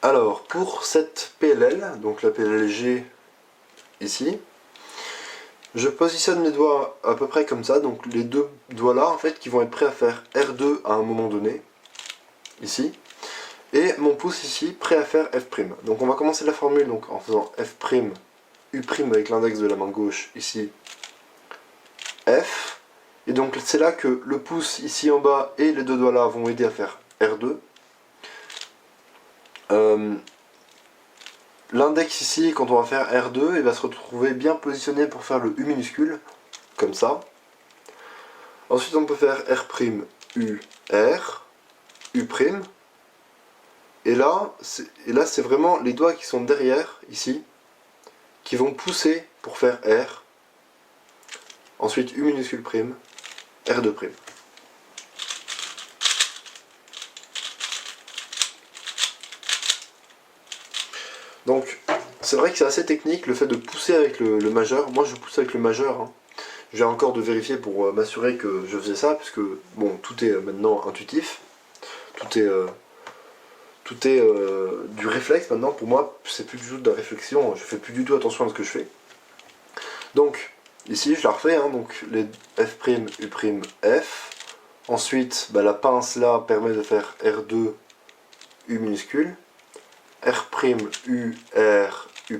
Alors, pour cette PLL, donc la PLLG ici, je positionne mes doigts à peu près comme ça, donc les deux doigts là en fait qui vont être prêts à faire R2 à un moment donné, ici, et mon pouce ici prêt à faire F'. Donc on va commencer la formule donc, en faisant F', U' avec l'index de la main gauche ici, F, et donc c'est là que le pouce ici en bas et les deux doigts là vont aider à faire R2. L'index ici, quand on va faire R2, il va se retrouver bien positionné pour faire le U minuscule, comme ça. Ensuite on peut faire R', U, R, U'. Et là c'est vraiment les doigts qui sont derrière, ici, qui vont pousser pour faire R. Ensuite U minuscule prime, R2'. Donc c'est vrai que c'est assez technique le fait de pousser avec le majeur. Moi je pousse avec le majeur. Hein. Je viens encore de vérifier pour m'assurer que je faisais ça, puisque bon, tout est maintenant intuitif. Tout est du réflexe maintenant. Pour moi, c'est plus du tout de la réflexion. Je fais plus du tout attention à ce que je fais. Donc ici je la refais. Hein, donc les F', U', F. Ensuite, bah, la pince là permet de faire R2, U minuscule. R', U, R, U',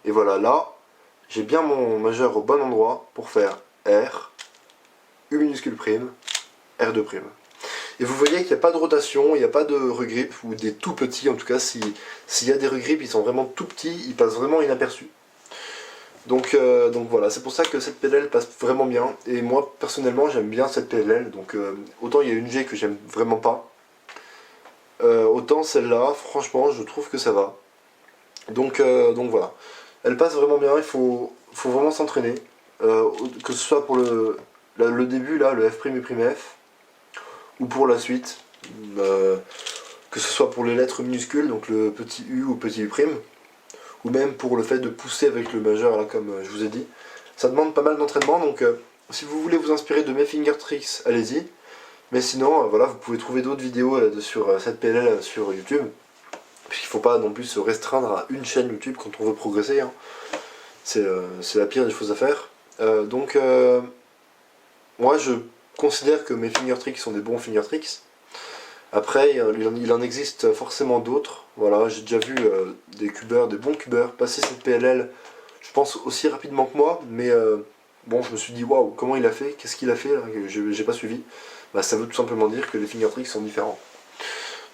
et voilà, là, j'ai bien mon majeur au bon endroit pour faire R, U minuscule prime, R2'. Et vous voyez qu'il n'y a pas de rotation, il n'y a pas de regrip, ou des tout petits, en tout cas, s'il y a des regrips, ils sont vraiment tout petits, ils passent vraiment inaperçus. Donc voilà, c'est pour ça que cette PLL passe vraiment bien, et moi, personnellement, j'aime bien cette PLL, donc autant il y a une G que j'aime vraiment pas, autant celle-là, franchement, je trouve que ça va. Donc voilà, elle passe vraiment bien, il faut vraiment s'entraîner, que ce soit pour le début, là, le F', U', F, ou pour la suite, que ce soit pour les lettres minuscules, donc le petit U ou petit U', ou même pour le fait de pousser avec le majeur, là, comme je vous ai dit. Ça demande pas mal d'entraînement, donc si vous voulez vous inspirer de mes finger tricks, allez-y. Mais sinon, voilà, vous pouvez trouver d'autres vidéos sur cette PLL sur YouTube. Puisqu'il ne faut pas non plus se restreindre à une chaîne YouTube quand on veut progresser. Hein. C'est la pire des choses à faire. Moi je considère que mes finger tricks sont des bons finger tricks. Après, il en existe forcément d'autres. Voilà, j'ai déjà vu des cubeurs, des bons cubeurs passer cette PLL, je pense aussi rapidement que moi, mais bon, je me suis dit waouh, comment il a fait, qu'est-ce qu'il a fait là, j'ai pas suivi. Bah, ça veut tout simplement dire que les finger tricks sont différents.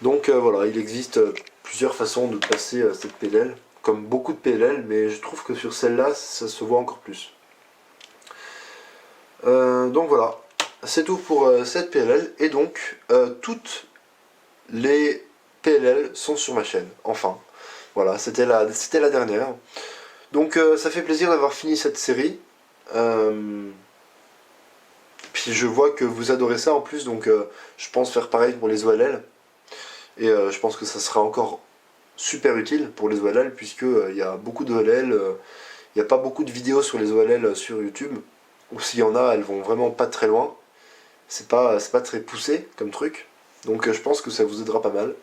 Donc voilà, il existe plusieurs façons de passer cette PLL, comme beaucoup de PLL, mais je trouve que sur celle-là, ça se voit encore plus. Donc voilà, c'est tout pour cette PLL, et donc toutes les PLL sont sur ma chaîne, enfin. Voilà, c'était la dernière. Donc ça fait plaisir d'avoir fini cette série. Puis je vois que vous adorez ça en plus, donc je pense faire pareil pour les OLL. Et je pense que ça sera encore super utile pour les OLL, puisque il y a beaucoup d'OLL, il n'y a pas beaucoup de vidéos sur les OLL sur YouTube, ou s'il y en a, elles vont vraiment pas très loin. C'est pas très poussé comme truc, donc je pense que ça vous aidera pas mal.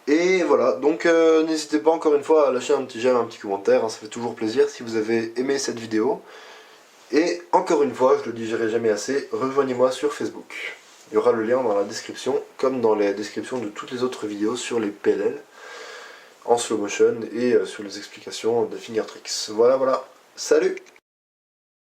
Et voilà, donc n'hésitez pas encore une fois à lâcher un petit j'aime, un petit commentaire, hein, ça fait toujours plaisir si vous avez aimé cette vidéo. Et encore une fois, je le dirai jamais assez, rejoignez-moi sur Facebook. Il y aura le lien dans la description, comme dans les descriptions de toutes les autres vidéos sur les PLL, en slow motion et sur les explications de finger tricks. Voilà, salut!